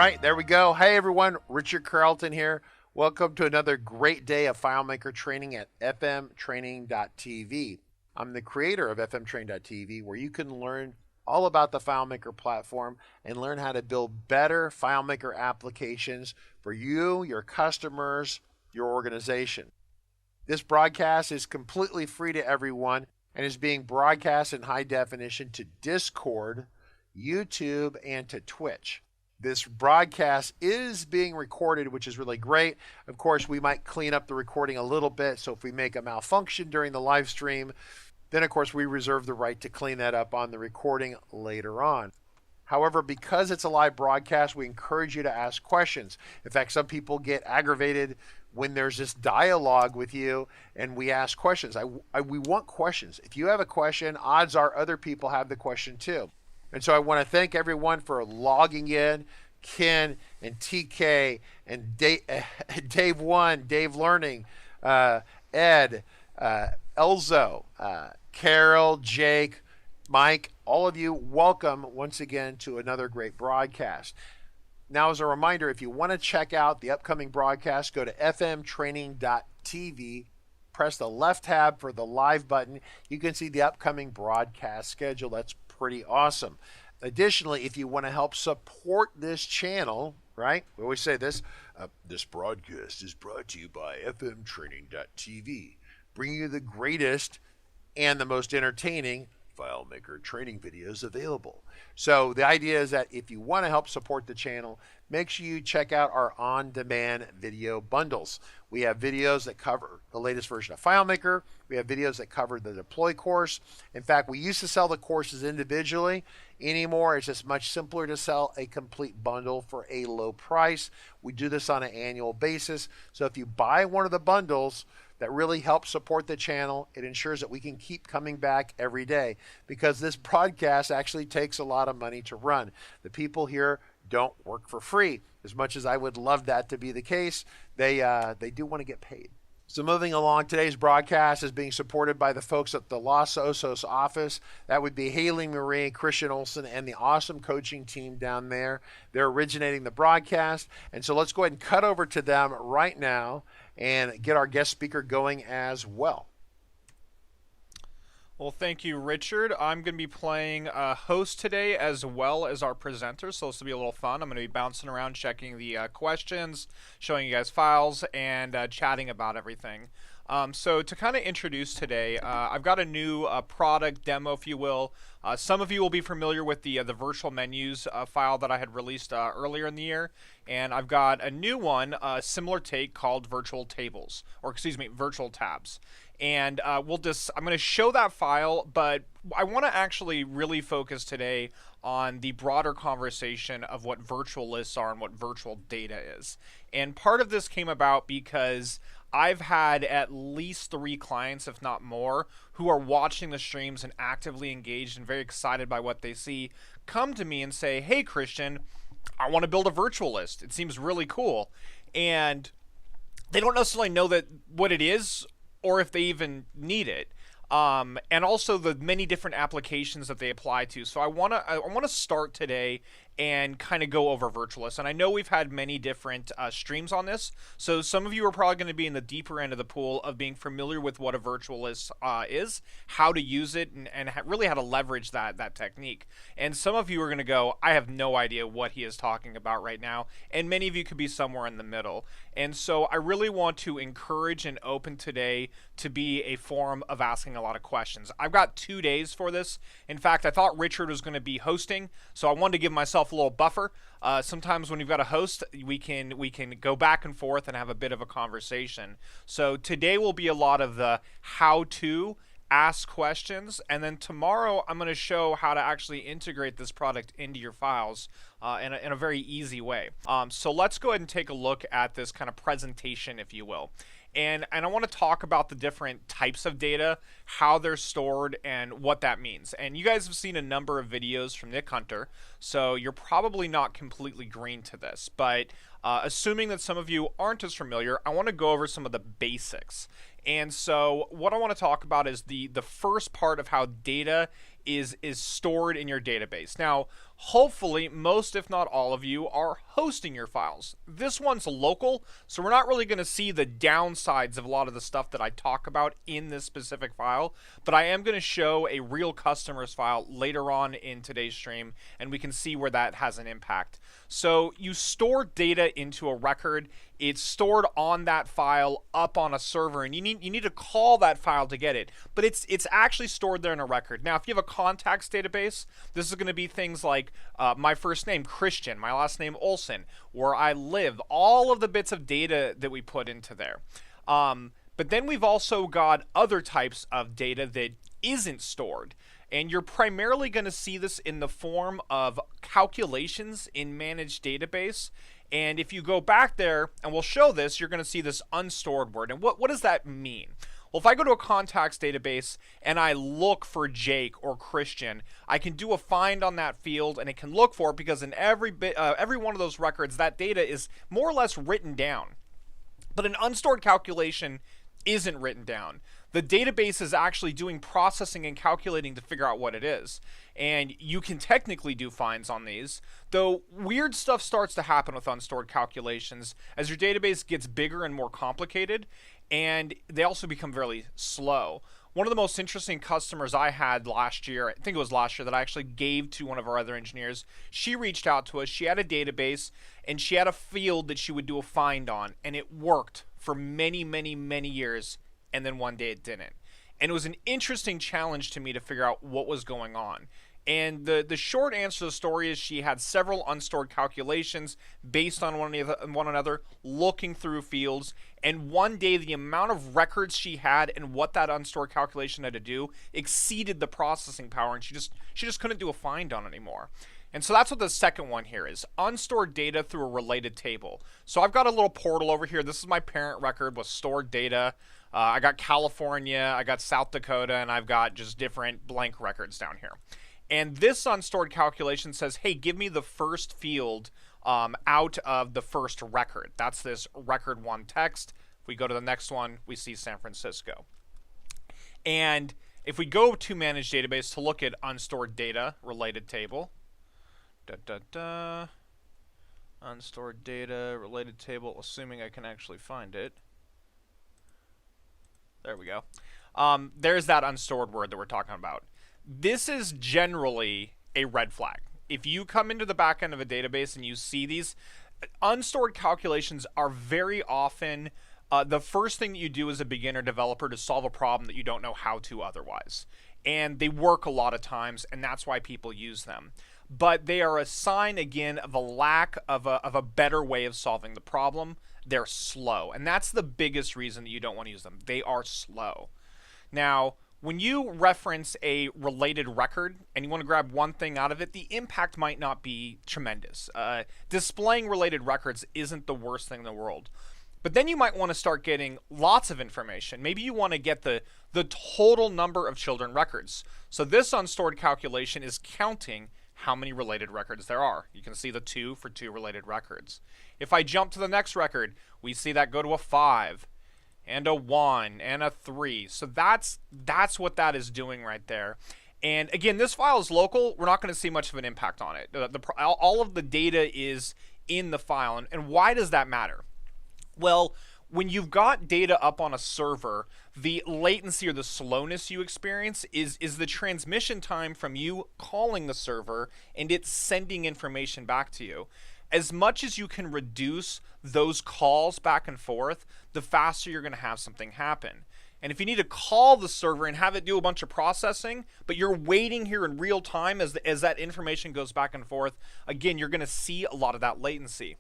right, there we go. Hey everyone, Richard Carlton here. Welcome to another great day of FileMaker training at fmtraining.tv. I'm the creator of fmtraining.tv, where you can learn all about the FileMaker platform and learn how to build better FileMaker applications for you, your customers, your organization. This broadcast is completely free to everyone and is being broadcast in high definition to Discord, YouTube, and to Twitch. This broadcast is being recorded, which is really great. Of course, we might clean up the recording a little bit, so if we make a malfunction during the live stream, then of course we reserve the right to clean that up on the recording later on. However, because it's a live broadcast, we encourage you to ask questions. In fact, some people get aggravated when there's this dialogue with you and we ask questions. We want questions. If you have a question, odds are other people have the question too. And so I want to thank everyone for logging in, Ken and TK and Dave One, Dave Learning, Ed, Elzo, Carol, Jake, Mike, all of you, welcome once again to another great broadcast. Now, as a reminder, if you want to check out the upcoming broadcast, go to fmtraining.tv, press the left tab for the live button. You can see the upcoming broadcast schedule. That's pretty awesome. Additionally, if you want to help support this channel, right? We always say this, this broadcast is brought to you by fmtraining.tv, bringing you the greatest and the most entertaining FileMaker training videos available. So the idea is that if you want to help support the channel, make sure you check out our on-demand video bundles. We have videos that cover the latest version of FileMaker. We have videos that cover the deploy course. In fact, we used to sell the courses individually. Anymore, it's just much simpler to sell a complete bundle for a low price. We do this on an annual basis. So if you buy one of the bundles, that really helps support the channel. It ensures that we can keep coming back every day, because this broadcast actually takes a lot of money to run. The people here don't work for free. As much as I would love that to be the case, they do want to get paid. So moving along, today's broadcast is being supported by the folks at the Los Osos office. That would be Haley Marie, Kristian Olsen, and the awesome coaching team down there. They're originating the broadcast. And so let's go ahead and cut over to them right now and get our guest speaker going as well. Well, thank you, Richard. I'm going to be playing host today as well as our presenter, so this will be a little fun. I'm going to be bouncing around, checking the questions, showing you guys files, and chatting about everything. So to kind of introduce today, I've got a new product demo, if you will. Some of you will be familiar with the virtual menus file that I had released earlier in the year, and I've got a new one, similar take, called virtual tables, or excuse me, virtual tabs. And I'm going to show that file, but I want to actually really focus today on the broader conversation of what virtual lists are and what virtual data is. And part of this came about because I've had at least 3 clients, if not more, who are watching the streams and actively engaged and very excited by what they see, come to me and say, hey, Kristian, I want to build a virtual list. It seems really cool. And they don't necessarily know what it is or if they even need it. And also the many different applications that they apply to. So I want to start today and kind of go over virtual lists. And I know we've had many different streams on this, so some of you are probably going to be in the deeper end of the pool of being familiar with what a virtual list is, how to use it, and really how to leverage that technique. And some of you are going to go, I have no idea what he is talking about right now, and many of you could be somewhere in the middle. And so I really want to encourage and open today to be a forum of asking a lot of questions. I've got 2 days for this. In fact, I thought Richard was going to be hosting, so I wanted to give myself a little buffer. Sometimes when you've got a host, we can go back and forth and have a bit of a conversation. So today will be a lot of the how to ask questions, and then tomorrow I'm going to show how to actually integrate this product into your files in a very easy way. So let's go ahead and take a look at this kind of presentation, if you will. And I want to talk about the different types of data, how they're stored, and what that means. And you guys have seen a number of videos from Nick Hunter, so you're probably not completely green to this. But assuming that some of you aren't as familiar, I want to go over some of the basics. And so what I want to talk about is the first part of how data is stored in your database. Now, hopefully, most if not all of you are hosting your files. This one's local, so we're not really going to see the downsides of a lot of the stuff that I talk about in this specific file, but I am going to show a real customer's file later on in today's stream, and we can see where that has an impact. So you store data into a record. It's stored on that file up on a server, and you need to call that file to get it. But it's actually stored there in a record. Now, if you have a contacts database, this is going to be things like my first name, Kristian, my last name, Olsen, where I live, all of the bits of data that we put into there. But then we've also got other types of data that isn't stored. And you're primarily going to see this in the form of calculations in managed database. And if you go back there, and we'll show this, you're going to see this unstored word. And what does that mean? Well, if I go to a contacts database and I look for Jake or Kristian, I can do a find on that field, and it can look for it because in every one of those records, that data is more or less written down. But an unstored calculation isn't written down. The database is actually doing processing and calculating to figure out what it is. And you can technically do finds on these, though weird stuff starts to happen with unstored calculations as your database gets bigger and more complicated, and they also become very slow. One of the most interesting customers I had last year, I think it was last year, that I actually gave to one of our other engineers, she reached out to us. She had a database, and she had a field that she would do a find on, and it worked for many, many, many years. And then one day it didn't. And it was an interesting challenge to me to figure out what was going on. And the short answer to the story is she had several unstored calculations based on one another, looking through fields. And one day the amount of records she had and what that unstored calculation had to do exceeded the processing power, and she just couldn't do a find on it anymore. And so that's what the second one here is, unstored data through a related table. So I've got a little portal over here. This is my parent record with stored data. I got California, I got South Dakota, and I've got just different blank records down here. And this unstored calculation says, hey, give me the first field out of the first record. That's this record 1 text. If we go to the next one, we see San Francisco. And if we go to manage database to look at unstored data related table, unstored data related table, assuming I can actually find it. There we go. There's that unstored word that we're talking about. This is generally a red flag. If you come into the back end of a database and you see these, unstored calculations are very often the first thing that you do as a beginner developer to solve a problem that you don't know how to otherwise. And they work a lot of times, and that's why people use them. But they are a sign, again, of a lack of a better way of solving the problem. They're slow, and that's the biggest reason that you don't want to use them. They are slow. Now, when you reference a related record and you want to grab one thing out of it, the impact might not be tremendous. Displaying related records isn't the worst thing in the world. But then you might want to start getting lots of information. Maybe you want to get the total number of children records. So this unstored calculation is counting how many related records there are. You can see the 2 for 2 related records. If I jump to the next record, we see that go to a 5 and a 1 and a 3. So that's what that is doing right there. And again, this file is local. We're not going to see much of an impact on it. All of the data is in the file. And why does that matter? Well, when you've got data up on a server, the latency or the slowness you experience is the transmission time from you calling the server and it sending information back to you. As much as you can reduce those calls back and forth, the faster you're going to have something happen. And if you need to call the server and have it do a bunch of processing, but you're waiting here in real time as that information goes back and forth, again, you're going to see a lot of that latency.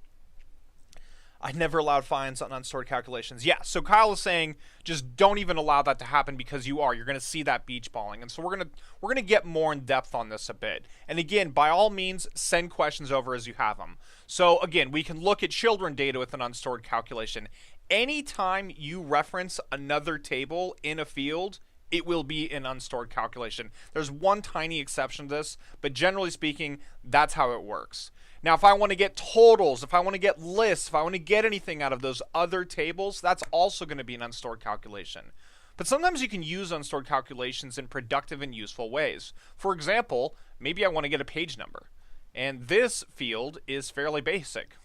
I never allowed finds on unstored calculations. Yeah, so Kyle is saying just don't even allow that to happen because you're going to see that beach balling. And so we're going to get more in depth on this a bit. And again, by all means, send questions over as you have them. So again, we can look at children data with an unstored calculation. Anytime you reference another table in a field, it will be an unstored calculation. There's one tiny exception to this, but generally speaking, that's how it works. Now, if I want to get totals, if I want to get lists, if I want to get anything out of those other tables, that's also going to be an unstored calculation. But sometimes you can use unstored calculations in productive and useful ways. For example, maybe I want to get a page number. And this field is fairly basic.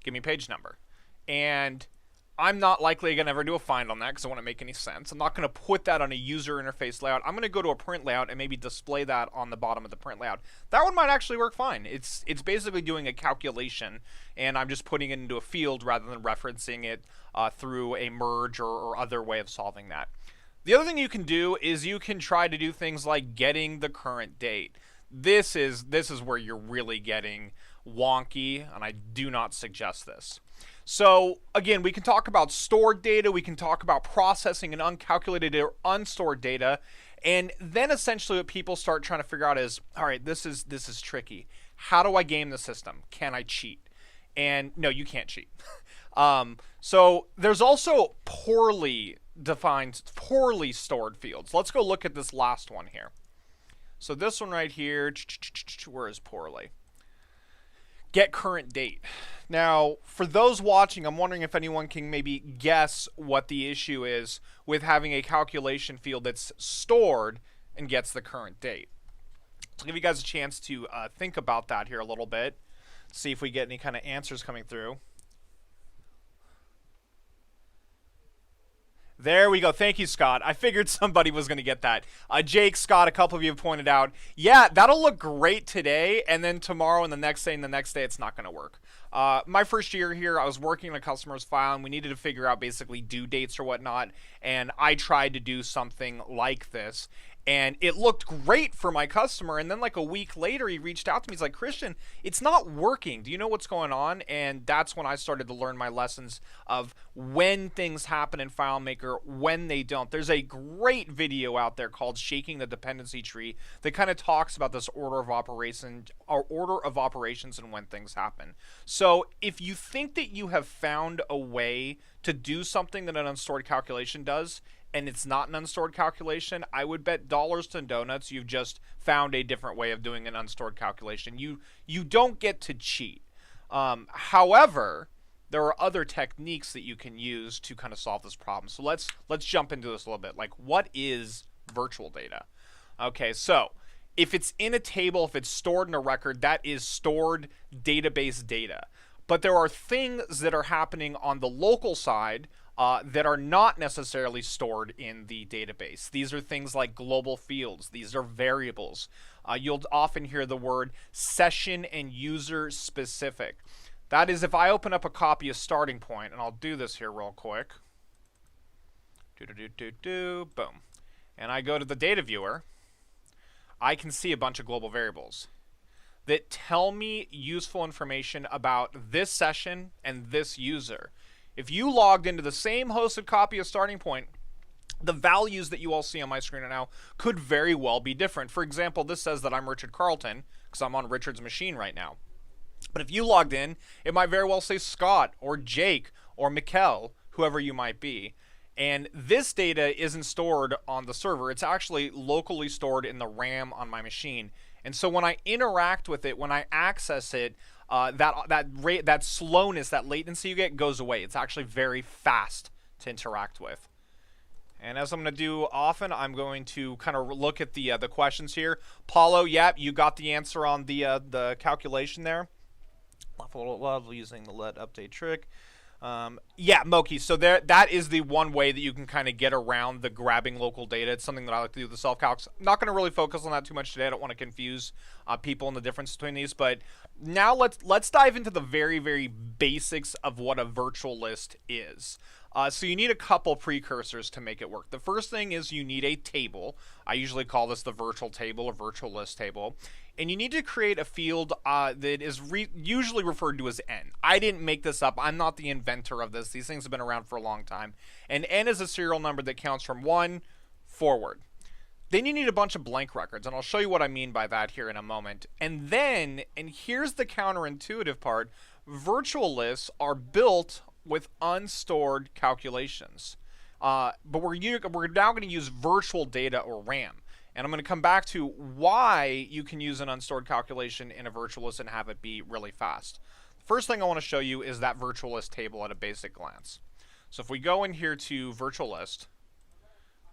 Give me page number. And I'm not likely going to ever do a find on that because it won't make any sense. I'm not going to put that on a user interface layout. I'm going to go to a print layout and maybe display that on the bottom of the print layout. That one might actually work fine. It's basically doing a calculation, and I'm just putting it into a field rather than referencing it through a merge or other way of solving that. The other thing you can do is you can try to do things like getting the current date. This is where you're really getting wonky, and I do not suggest this. So again, we can talk about stored data, we can talk about processing and uncalculated or unstored data, and then essentially what people start trying to figure out is, all right, this is tricky. How do I game the system? Can I cheat? And no, you can't cheat. So there's also poorly defined, poorly stored fields. Let's go look at this last one here. So this one right here, where is poorly? Get current date. Now, for those watching, I'm wondering if anyone can maybe guess what the issue is with having a calculation field that's stored and gets the current date. So I'll give you guys a chance to think about that here a little bit, see if we get any kind of answers coming through. There we go. Thank you, Scott. I figured somebody was going to get that. Jake, Scott, a couple of you have pointed out, yeah, that'll look great today, and then tomorrow and the next day and the next day, it's not going to work. My first year here, I was working on a customer's file, and we needed to figure out basically due dates or whatnot, and I tried to do something like this. And it looked great for my customer. And then like a week later, he reached out to me. He's like, Kristian, it's not working. Do you know what's going on? And that's when I started to learn my lessons of when things happen in FileMaker, when they don't. There's a great video out there called Shaking the Dependency Tree that kind of talks about this order of operations and when things happen. So if you think that you have found a way to do something that an unstored calculation does, and it's not an unstored calculation, I would bet dollars to donuts you've just found a different way of doing an unstored calculation. You don't get to cheat. However, there are other techniques that you can use to kind of solve this problem. So let's jump into this a little bit. Like, what is virtual data? Okay, so if it's in a table, if it's stored in a record, that is stored database data. But there are things that are happening on the local side that are not necessarily stored in the database. These are things like global fields. These are variables. You'll often hear the word session and user specific. That is, if I open up a copy of Starting Point, and I'll do this here real quick. Boom. And I go to the data viewer, I can see a bunch of global variables that tell me useful information about this session and this user. If you logged into the same hosted copy of Starting Point, the values that you all see on my screen right now could very well be different. For example, this says that I'm Richard Carlton because I'm on Richard's machine right now. But if you logged in, it might very well say Scott or Jake or Mikkel, whoever you might be. And this data isn't stored on the server. It's actually locally stored in the RAM on my machine. And so when I interact with it, when I access it, that slowness, that latency you get goes away. It's actually very fast to interact with. And as I'm going to do often, I'm going to kind of look at the questions here. Paulo, yep, you got the answer on the calculation there. Love using the let update trick. Yeah, Moki, so that is the one way that you can kind of get around the grabbing local data. It's something that I like to do with the self-calcs. I'm not going to really focus on that too much today. I don't want to confuse people in the difference between these. But now let's dive into the very, very basics of what a virtual list is. So you need a couple precursors to make it work. The first thing is you need a table. I usually call this the virtual table or virtual list table. And you need to create a field that is usually referred to as N. I didn't make this up. I'm not the inventor of this. These things have been around for a long time. And N is a serial number that counts from 1 forward. Then you need a bunch of blank records, and I'll show you what I mean by that here in a moment. And then, and here's the counterintuitive part, virtual lists are built with unstored calculations. But we're now going to use virtual data or RAM. And I'm going to come back to why you can use an unstored calculation in a virtual list and have it be really fast. The first thing I want to show you is that virtual list table at a basic glance. So if we go in here to virtual list,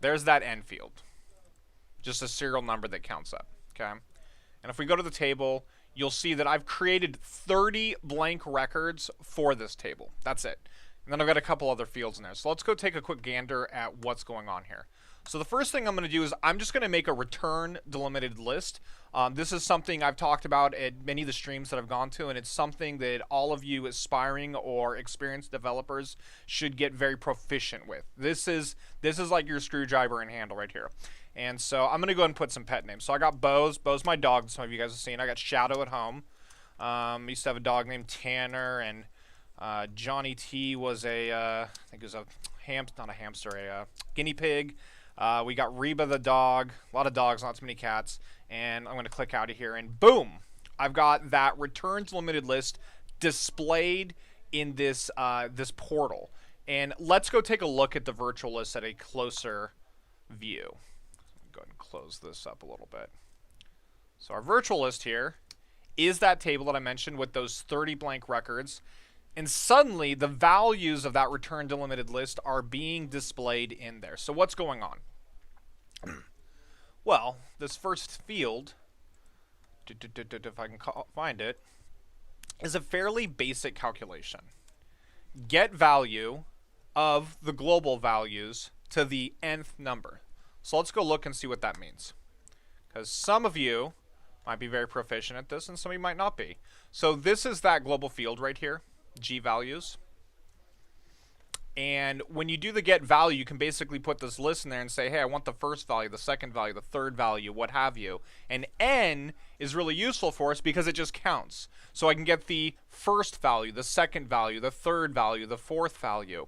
There's that N field. Just a serial number that counts up, okay? And if we go to the table, you'll see that I've created 30 blank records for this table. That's it. And then I've got a couple other fields in there. So let's go take a quick gander at what's going on here. So the first thing I'm going to do is I'm just going to make a return delimited list. This is something I've talked about at many of the streams that I've gone to, and it's something that all of you aspiring or experienced developers should get very proficient with. This is like your screwdriver and handle right here. And so I'm going to go ahead and put some pet names. So I got Bose. Bose my dog, some of you guys have seen. I got Shadow at home. I used to have a dog named Tanner, and Johnny T was I think it was not a hamster, a guinea pig. We got Reba the dog, a lot of dogs, not too many cats, and I'm going to click out of here, and boom, I've got that return delimited list displayed in this this portal. And let's go take a look at the virtual list at a closer view. Go ahead and close this up a little bit. So our virtual list here is that table that I mentioned with those 30 blank records. And suddenly, the values of that return delimited list are being displayed in there. So what's going on? Well, this first field, if I can find it, is a fairly basic calculation. Get value of the global values to the nth number. So let's go look and see what that means. Because some of you might be very proficient at this, and some of you might not be. So this is that global field right here. G values. And when you do the get value, you can basically put this list in there and say, hey, I want the first value, the second value, the third value, what have you. And N is really useful for us because it just counts. So I can get the first value, the second value, the third value, the fourth value.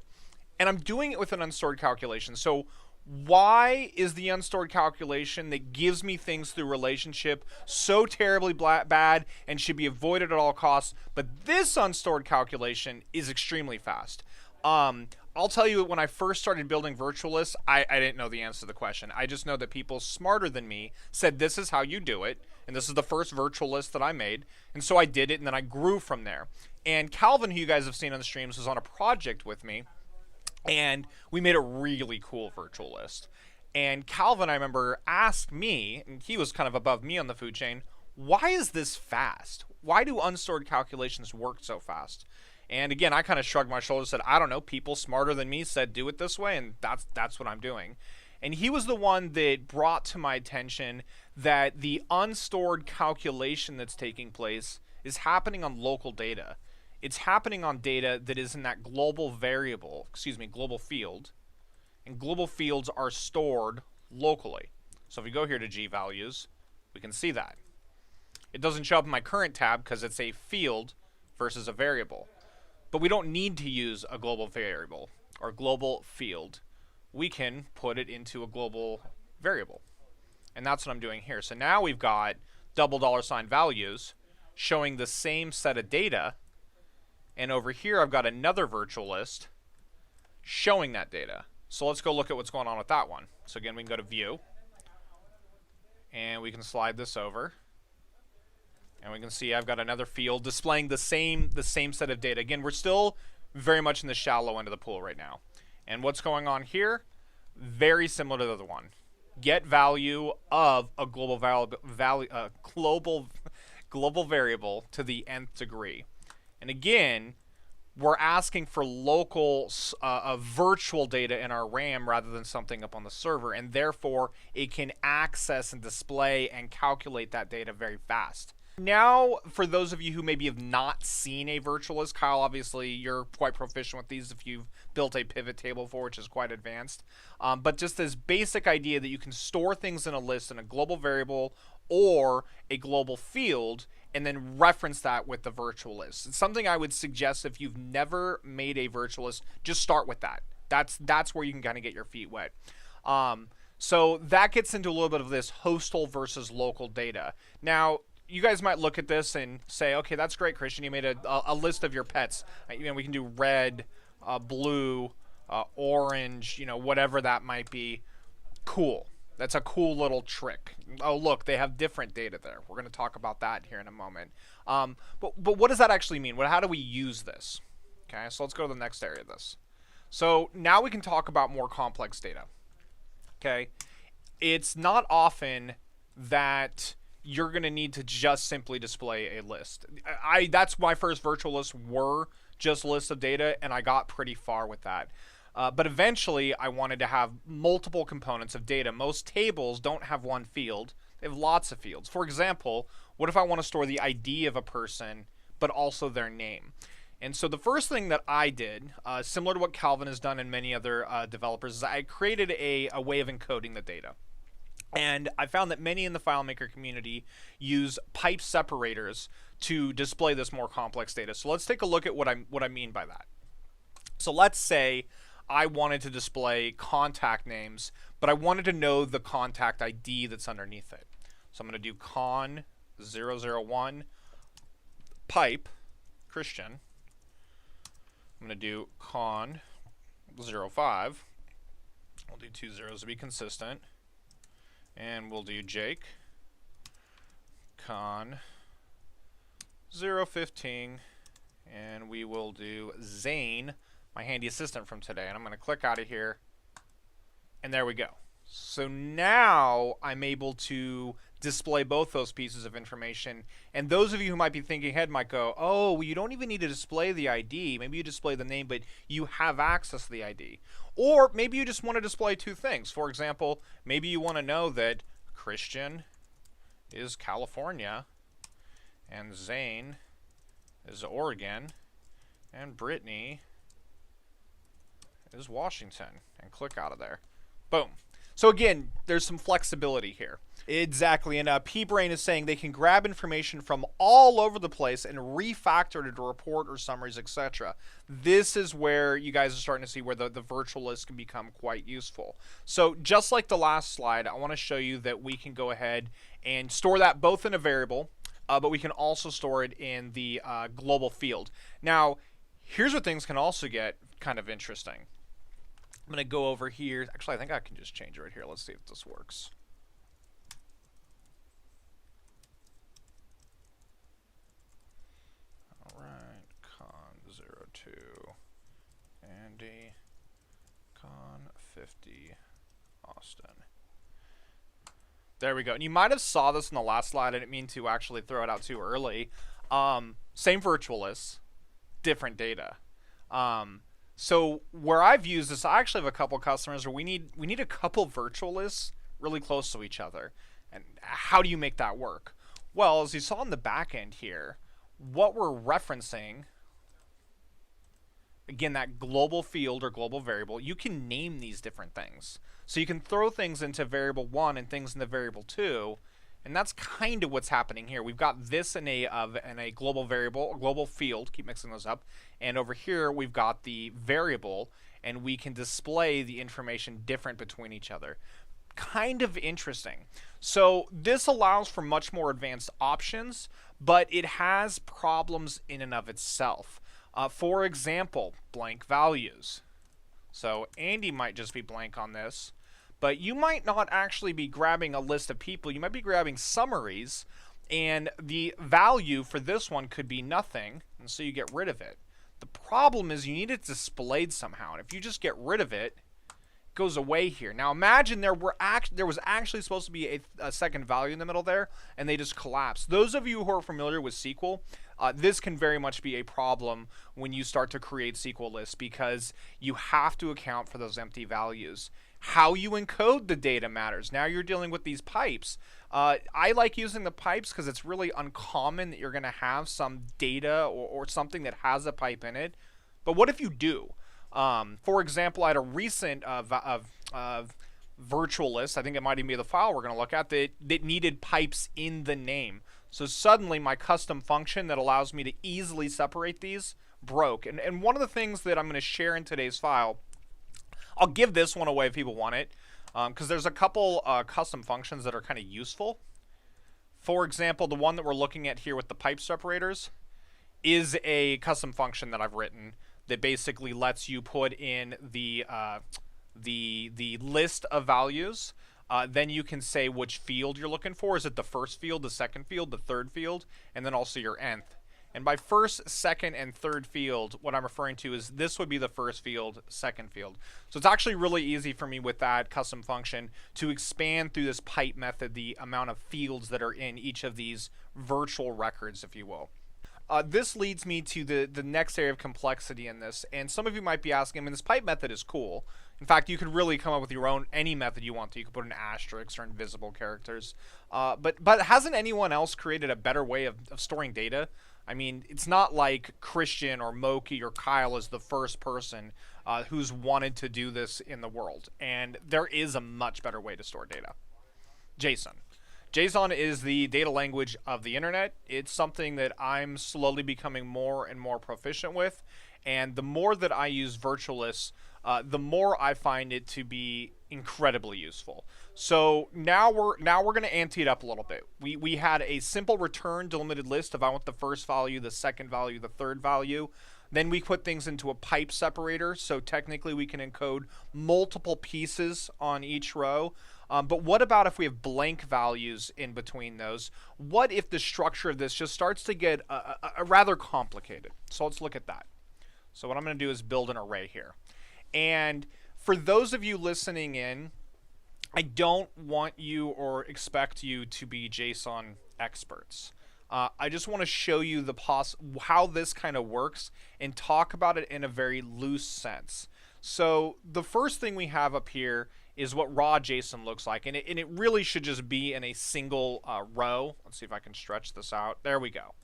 And I'm doing it with an unstored calculation. So why is the unstored calculation that gives me things through relationship so terribly bad and should be avoided at all costs? But this unstored calculation is extremely fast. I'll tell you, when I first started building virtual lists, I didn't know the answer to the question. I just know that people smarter than me said this is how you do it, and this is the first virtual list that I made, and so I did it, and then I grew from there. And Calvin, who you guys have seen on the streams, was on a project with me, and we made a really cool virtual list. And Calvin, I remember, asked me, and he was kind of above me on the food chain, why is this fast? Why do unstored calculations work so fast? And again, I kind of shrugged my shoulders and said, I don't know, people smarter than me said do it this way, and that's what I'm doing. And he was the one that brought to my attention that the unstored calculation that's taking place is happening on local data. It's happening on data that is in that global field, and global fields are stored locally. So if we go here to G values, we can see that. It doesn't show up in my current tab because it's a field versus a variable. But we don't need to use a global variable or global field. We can put it into a global variable. And that's what I'm doing here. So now we've got $$ values showing the same set of data. And over here I've got another virtual list showing that data. So let's go look at what's going on with that one. So again, we can go to View. And we can slide this over. And we can see I've got another field displaying the same set of data. Again, we're still very much in the shallow end of the pool right now. And what's going on here? Very similar to the other one. Get value of a global variable to the nth degree. And again, we're asking for local virtual data in our RAM rather than something up on the server, and therefore it can access and display and calculate that data very fast. Now, for those of you who maybe have not seen a virtual list, Kyle, obviously you're quite proficient with these if you've built a pivot table for, which is quite advanced. But just this basic idea that you can store things in a list in a global variable or a global field and then reference that with the virtual list. It's something I would suggest if you've never made a virtual list, just start with that. That's where you can kind of get your feet wet. So that gets into a little bit of this hostal versus local data. Now, you guys might look at this and say, okay, that's great, Kristian. You made a list of your pets. We can do red, blue, orange, whatever that might be. Cool. That's a cool little trick. Oh, look, they have different data there. We're going to talk about that here in a moment. But what does that actually mean? How do we use this? Okay, so let's go to the next area of this. So now we can talk about more complex data. Okay, it's not often that you're going to need to just simply display a list. That's my first virtual lists were just lists of data, and I got pretty far with that. But eventually, I wanted to have multiple components of data. Most tables don't have one field. They have lots of fields. For example, what if I want to store the ID of a person, but also their name? And so the first thing that I did, similar to what Calvin has done and many other developers, is I created a way of encoding the data. And I found that many in the FileMaker community use pipe separators to display this more complex data. So let's take a look at what I mean by that. So let's say I wanted to display contact names, but I wanted to know the contact ID that's underneath it. So I'm going to do con 001 pipe Kristian. I'm going to do con 05. We'll do 2 zeros to be consistent. And we'll do Jake. Con 015. And we will do Zane, my handy assistant from today. And I'm going to click out of here. And there we go. So now I'm able to display both those pieces of information. And those of you who might be thinking ahead might go, oh, well, you don't even need to display the ID. Maybe you display the name, but you have access to the ID. Or maybe you just want to display two things. For example, maybe you want to know that Kristian is California, and Zane is Oregon, and Brittany is Washington. And click out of there. Boom. So again, there's some flexibility here. Exactly, and pBrain is saying they can grab information from all over the place and refactor it into a report or summaries, etc. This is where you guys are starting to see where the virtual list can become quite useful. So just like the last slide, I want to show you that we can go ahead and store that both in a variable, but we can also store it in the global field. Now, here's where things can also get kind of interesting. I'm going to go over here. Actually, I think I can just change it right here. Let's see if this works. All right, con 02, Andy, con 50, Austin. There we go. And you might have saw this in the last slide. I didn't mean to actually throw it out too early. Same virtual lists, different data. So where I've used this, I actually have a couple customers where we need a couple virtual lists really close to each other. And how do you make that work? Well, as you saw in the back end here, what we're referencing, again, that global field or global variable, you can name these different things. So you can throw things into variable 1 and things into variable 2. And that's kind of what's happening here. We've got this in a global variable, a global field, keep mixing those up. And over here, we've got the variable, and we can display the information different between each other. Kind of interesting. So this allows for much more advanced options, but it has problems in and of itself. For example, blank values. So Andy might just be blank on this. But you might not actually be grabbing a list of people. You might be grabbing summaries, and the value for this one could be nothing, and so you get rid of it. The problem is you need it displayed somehow, and if you just get rid of it, it goes away here. Now imagine there was actually supposed to be a second value in the middle there, and they just collapsed. Those of you who are familiar with SQL, this can very much be a problem when you start to create SQL lists because you have to account for those empty values. How you encode the data matters. Now you're dealing with these pipes. I like using the pipes because it's really uncommon that you're going to have some data or something that has a pipe in it. But what if you do? For example, I had a recent virtual list, I think it might even be the file we're going to look at, that needed pipes in the name. So suddenly my custom function that allows me to easily separate these broke. And one of the things that I'm going to share in today's file, I'll give this one away if people want it, because there's a couple custom functions that are kind of useful. For example, the one that we're looking at here with the pipe separators is a custom function that I've written that basically lets you put in the list of values. Then you can say which field you're looking for. Is it the first field, the second field, the third field, and then also your nth. And by first, second, and third field, what I'm referring to is this would be the first field, second field. So it's actually really easy for me with that custom function to expand through this pipe method the amount of fields that are in each of these virtual records, if you will. This leads me to the next area of complexity in this. And some of you might be asking, I mean, this pipe method is cool. In fact, you could really come up with your own, any method you want to. You could put an asterisk or invisible characters. But hasn't anyone else created a better way of storing data? I mean, it's not like Kristian or Moki or Kyle is the first person who's wanted to do this in the world. And there is a much better way to store data. JSON. JSON is the data language of the internet. It's something that I'm slowly becoming more and more proficient with. And the more that I use Virtualists, the more I find it to be incredibly useful. So now we're going to ante it up a little bit. We had a simple return delimited list of I want the first value, the second value, the third value. Then we put things into a pipe separator, so technically we can encode multiple pieces on each row. But what about if we have blank values in between those? What if the structure of this just starts to get rather complicated? So let's look at that. So what I'm going to do is build an array here. And for those of you listening in, I don't want you or expect you to be JSON experts. I just want to show you how this kind of works and talk about it in a very loose sense. So the first thing we have up here is what raw JSON looks like, and it really should just be in a single row. Let's see if I can stretch this out. There we go.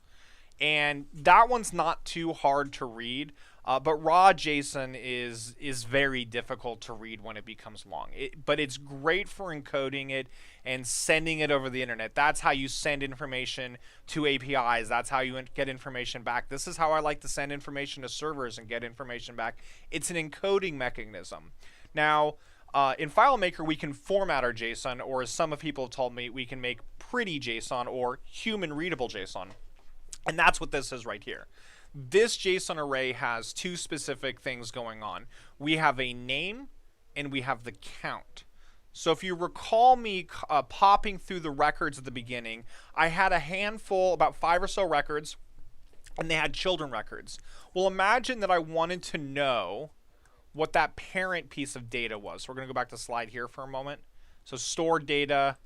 And that one's not too hard to read, but raw JSON is very difficult to read when it becomes long. But it's great for encoding it and sending it over the internet. That's how you send information to APIs. That's how you get information back. This is how I like to send information to servers and get information back. It's an encoding mechanism. Now, in FileMaker, we can format our JSON, or as some people have told me, we can make pretty JSON or human-readable JSON. And that's what this is right here. This JSON array has two specific things going on. We have a name and we have the count. So if you recall me popping through the records at the beginning, I had a handful, about 5 or so records, and they had children records. Well, imagine that I wanted to know what that parent piece of data was. So we're going to go back to the slide here for a moment. So stored data,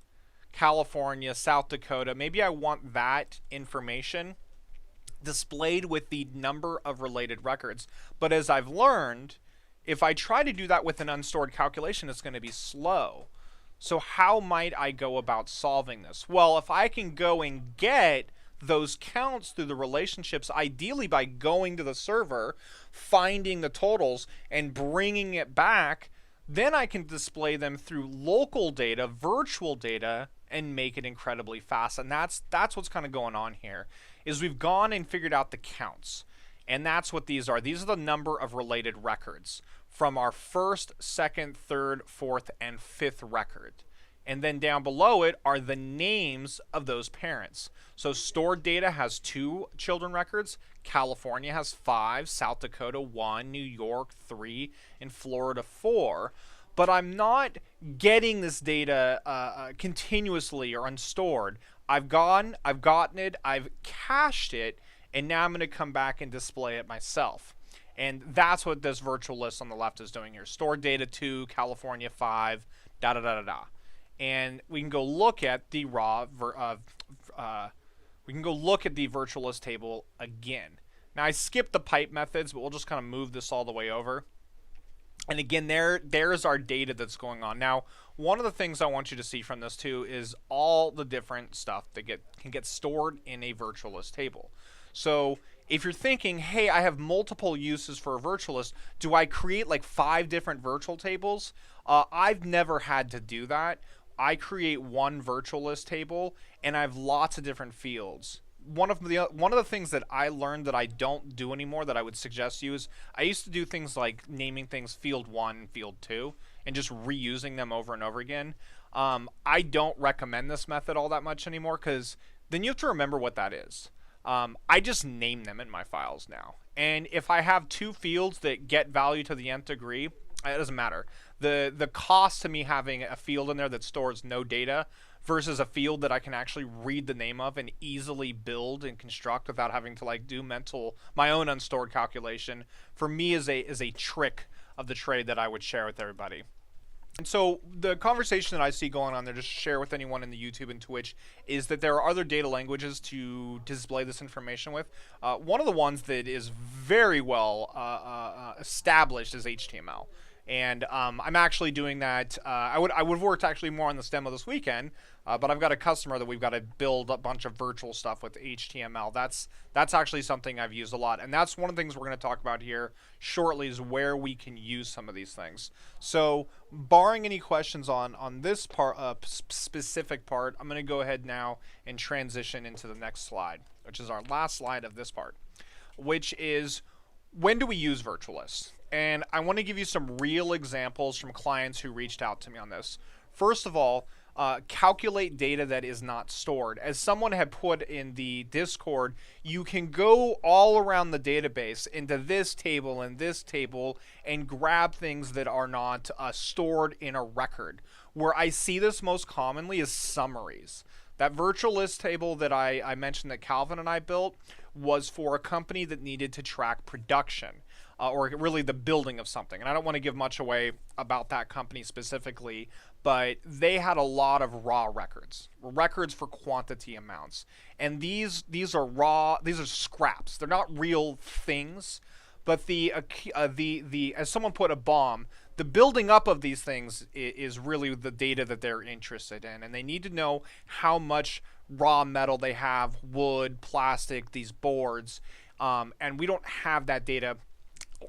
California, South Dakota. Maybe I want that information displayed with the number of related records. But as I've learned, if I try to do that with an unstored calculation, it's going to be slow. So how might I go about solving this? Well, if I can go and get those counts through the relationships, ideally by going to the server, finding the totals, and bringing it back, then I can display them through local data, virtual data, and make it incredibly fast. And that's what's kind of going on here, is we've gone and figured out the counts. And that's what these are. These are the number of related records from our first, second, third, fourth, and fifth record. And then down below it are the names of those parents. So stored data has 2 children records. California has 5, South Dakota 1, New York 3, and Florida 4. But I'm not getting this data continuously or unstored. I've gotten it, I've cached it, and now I'm going to come back and display it myself. And that's what this virtual list on the left is doing here. Stored data 2, California 5, da-da-da-da-da. And we can go look at the raw, we can go look at the virtual list table again. Now I skipped the pipe methods, but we'll just kind of move this all the way over. And again, there's our data that's going on. Now, one of the things I want you to see from this too is all the different stuff that can get stored in a virtual list table. So if you're thinking, hey, I have multiple uses for a virtual list, do I create like 5 different virtual tables? I've never had to do that. I create one virtual list table, and I have lots of different fields. One of the things that I learned that I don't do anymore that I would suggest you is I used to do things like naming things field 1, field 2, and just reusing them over and over again. I don't recommend this method all that much anymore, because then you have to remember what that is. I just name them in my files now. And if I have 2 fields that get value to the nth degree, It doesn't matter. The cost to me having a field in there that stores no data versus a field that I can actually read the name of and easily build and construct without having to like do my own unstored calculation, for me is a trick of the trade that I would share with everybody. And so the conversation that I see going on there, just share with anyone in the YouTube and Twitch, is that there are other data languages to display this information with. One of the ones that is very well established is HTML. And I'm actually doing that. I would have worked actually more on this demo this weekend, but I've got a customer that we've got to build a bunch of virtual stuff with HTML. That's actually something I've used a lot, and that's one of the things we're going to talk about here shortly, is where we can use some of these things. So, barring any questions on this part, specific part, I'm going to go ahead now and transition into the next slide, which is our last slide of this part, which is, when do we use virtualists? And I want to give you some real examples from clients who reached out to me on this. First of all, calculate data that is not stored. As someone had put in the Discord, you can go all around the database into this table and this table and grab things that are not stored in a record. Where I see this most commonly is summaries. That virtual list table that I mentioned that Calvin and I built was for a company that needed to track production. Or really the building of something. And I don't want to give much away about that company specifically, but they had a lot of raw records for quantity amounts. And these are raw, these are scraps. They're not real things, but as someone put, a bomb, the building up of these things is really the data that they're interested in. And they need to know how much raw metal they have, wood, plastic, these boards, and we don't have that data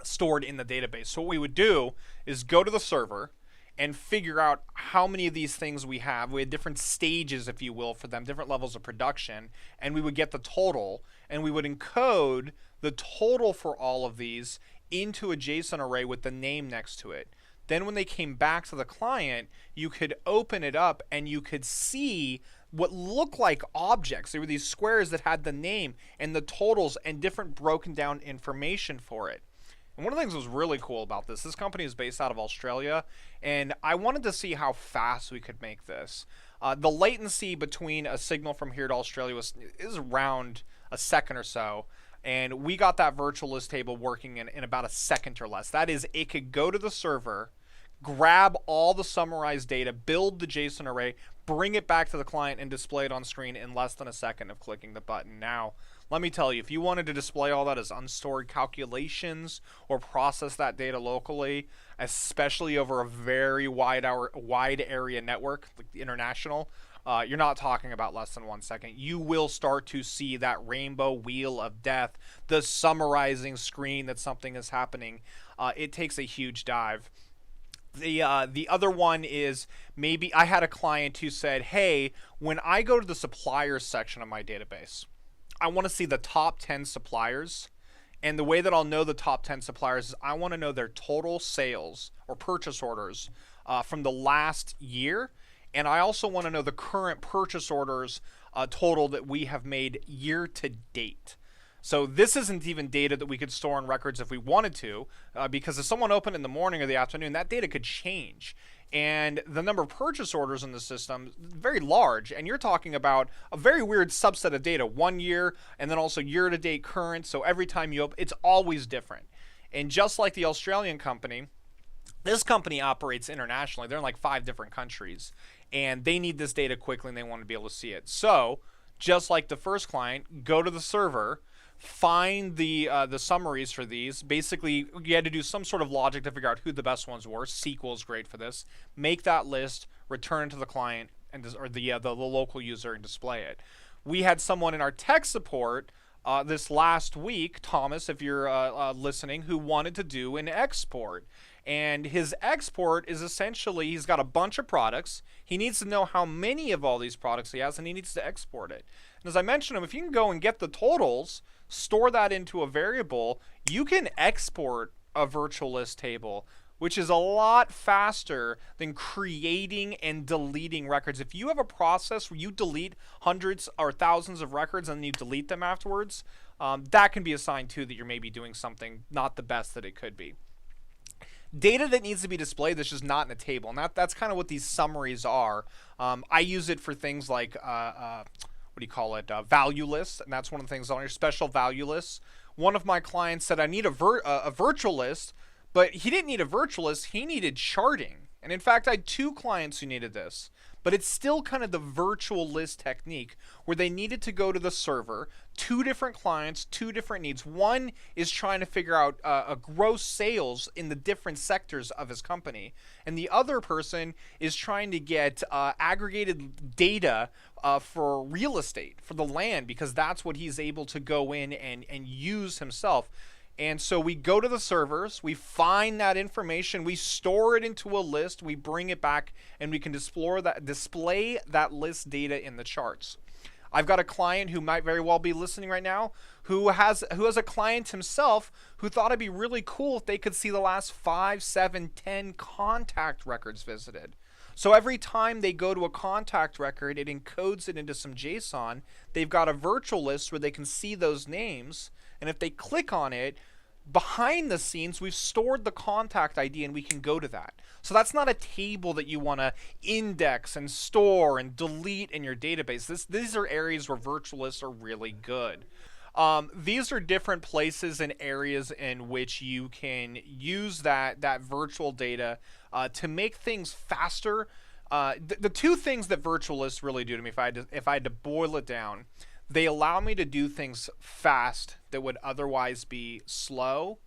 stored in the database. So what we would do is go to the server and figure out how many of these things we have. We had different stages, if you will, for them, different levels of production, and we would get the total, and we would encode the total for all of these into a JSON array with the name next to it. Then when they came back to the client, you could open it up and you could see what looked like objects. There were these squares that had the name and the totals and different broken down information for it. And one of the things that was really cool about this company is based out of Australia, and I wanted to see how fast we could make this. The latency between a signal from here to Australia is around a second or so, and we got that virtual list table working in about a second or less. That is, it could go to the server, grab all the summarized data, build the JSON array, bring it back to the client, and display it on screen in less than a second of clicking the button. Now, let me tell you, if you wanted to display all that as unstored calculations or process that data locally, especially over a very wide area network, like the international, you're not talking about less than 1 second. You will start to see that rainbow wheel of death, the summarizing screen that something is happening. It takes a huge dive. The other one is, maybe I had a client who said, hey, when I go to the suppliers section of my database, I want to see the top 10 suppliers. And the way that I'll know the top 10 suppliers is I want to know their total sales or purchase orders from the last year. And I also want to know the current purchase orders total that we have made year to date. So this isn't even data that we could store in records if we wanted to, because if someone opened in the morning or the afternoon, that data could change. And the number of purchase orders in the system is very large, and you're talking about a very weird subset of data, 1 year, and then also year-to-date current, so every time you open, it's always different. And just like the Australian company, this company operates internationally. They're in like 5 different countries, and they need this data quickly, and they want to be able to see it. So, just like the first client, go to the server, find the summaries for these. Basically, you had to do some sort of logic to figure out who the best ones were. SQL is great for this. Make that list, return it to the client or the local user, and display it. We had someone in our tech support this last week, Thomas, if you're listening, who wanted to do an export. And his export is essentially, he's got a bunch of products. He needs to know how many of all these products he has, and he needs to export it. And as I mentioned, if you can go and get the totals, store that into a variable, you can export a virtual list table, which is a lot faster than creating and deleting records. If you have a process where you delete hundreds or thousands of records and then you delete them afterwards, that can be a sign too that you're maybe doing something not the best that it could be. data that needs to be displayed that's just not in a table. And that's kind of what these summaries are. I use it for things like, what do you call it, value lists, and that's one of the things on your special value lists. One of my clients said, I need a virtual list, but he didn't need a virtual list, he needed charting. And in fact, I had 2 clients who needed this. But it's still kind of the virtual list technique where they needed to go to the server, 2 different clients, 2 different needs. One is trying to figure out a gross sales in the different sectors of his company. And the other person is trying to get aggregated data for real estate, for the land, because that's what he's able to go in and use himself. And so we go to the servers, we find that information, we store it into a list, we bring it back, and we can display that list data in the charts. I've got a client who might very well be listening right now who has a client himself who thought it'd be really cool if they could see the last 5, 7, 10 contact records visited. So every time they go to a contact record, it encodes it into some JSON. They've got a virtual list where they can see those names, and if they click on it, behind the scenes, we've stored the contact ID and we can go to that. So that's not a table that you want to index and store and delete in your database. These are areas where virtual lists are really good. These are different places and areas in which you can use that virtual data to make things faster. The 2 things that virtual lists really do to me, if I had to boil it down, they allow me to do things fast that would otherwise be slow.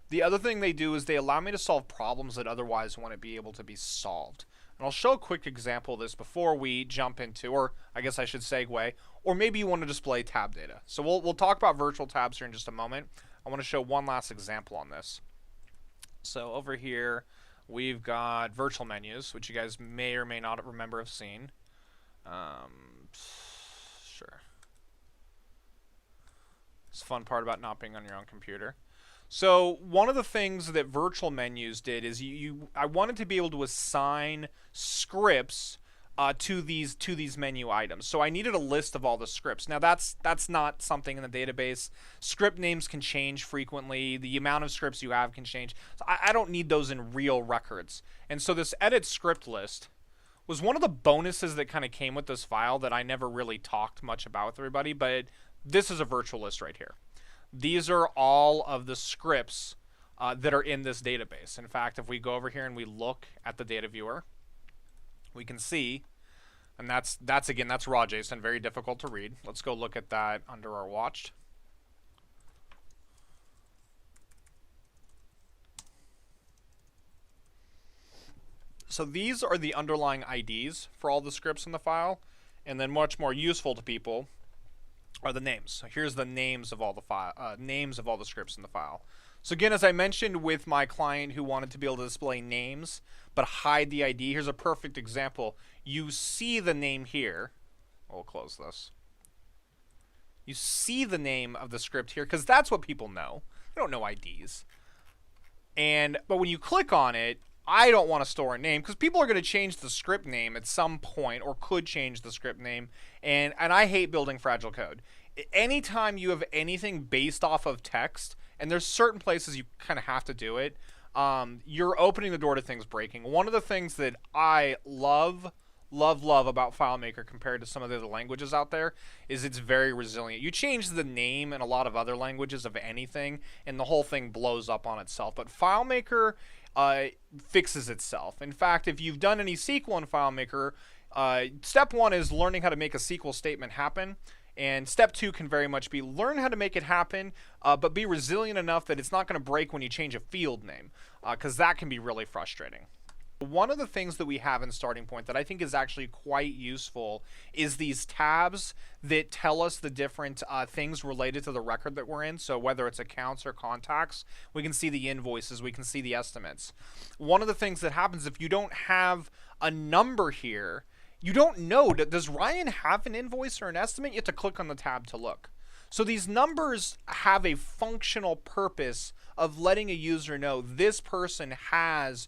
The other thing they do is they allow me to solve problems that otherwise wouldn't be able to be solved. And I'll show a quick example of this before we jump into, or I guess I should segue, or maybe you want to display tab data. So we'll talk about virtual tabs here in just a moment. I want to show one last example on this. So over here, we've got virtual menus, which you guys may or may not remember have seen. Sure. It's the fun part about not being on your own computer. So one of the things that virtual menus did is I wanted to be able to assign scripts to these menu items. So I needed a list of all the scripts. Now that's not something in the database. Script names can change frequently. The amount of scripts you have can change. So I don't need those in real records. And so this edit script list was one of the bonuses that kind of came with this file that I never really talked much about with everybody, but this is a virtual list right here. These are all of the scripts that are in this database. In fact, if we go over here and we look at the data viewer, we can see, and that's raw JSON, very difficult to read. Let's go look at that under our watched. So these are the underlying IDs for all the scripts in the file, and then much more useful to people are the names. So here's the names of all the scripts in the file. So again, as I mentioned with my client who wanted to be able to display names but hide the ID, here's a perfect example. You see the name here. We'll close this. You see the name of the script here because that's what people know. They don't know IDs. But when you click on it, I don't want to store a name because people are going to change the script name at some point or could change the script name. And I hate building fragile code. Anytime you have anything based off of text, and there's certain places you kind of have to do it, you're opening the door to things breaking. One of the things that I love about FileMaker compared to some of the other languages out there is it's very resilient. You change the name in a lot of other languages of anything, and the whole thing blows up on itself. But FileMaker fixes itself. In fact, if you've done any SQL in FileMaker, step 1 is learning how to make a SQL statement happen. And step 2 can very much be learn how to make it happen, but be resilient enough that it's not going to break when you change a field name, because that can be really frustrating. One of the things that we have in Starting Point that I think is actually quite useful is these tabs that tell us the different things related to the record that we're in. So whether it's accounts or contacts, we can see the invoices, we can see the estimates. One of the things that happens if you don't have a number here, you don't know, does Ryan have an invoice or an estimate? You have to click on the tab to look. So these numbers have a functional purpose of letting a user know this person has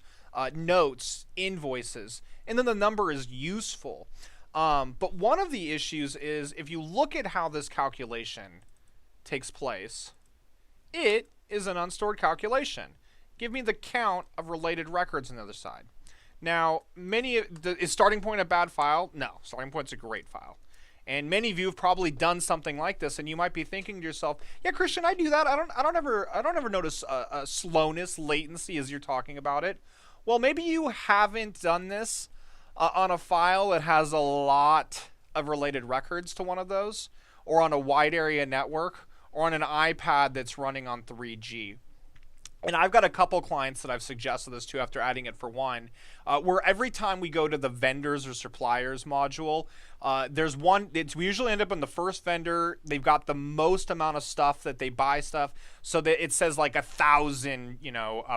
notes, invoices, and then the number is useful. But one of the issues is if you look at how this calculation takes place, it is an unstored calculation. give me the count of related records on the other side. Now, is starting point a bad file? No, starting point's a great file. And many of you have probably done something like this, and you might be thinking to yourself, "Yeah, Kristian, I do that. I don't ever notice a slowness, latency as you're talking about it." Well, maybe you haven't done this on a file that has a lot of related records to one of those, or on a wide area network, or on an iPad that's running on 3G. And I've got a couple clients that I've suggested this to after adding it for one, where every time we go to the vendors or suppliers module, there's one, we usually end up in the first vendor. They've got the most amount of stuff that they buy stuff, so that it says like 1,000,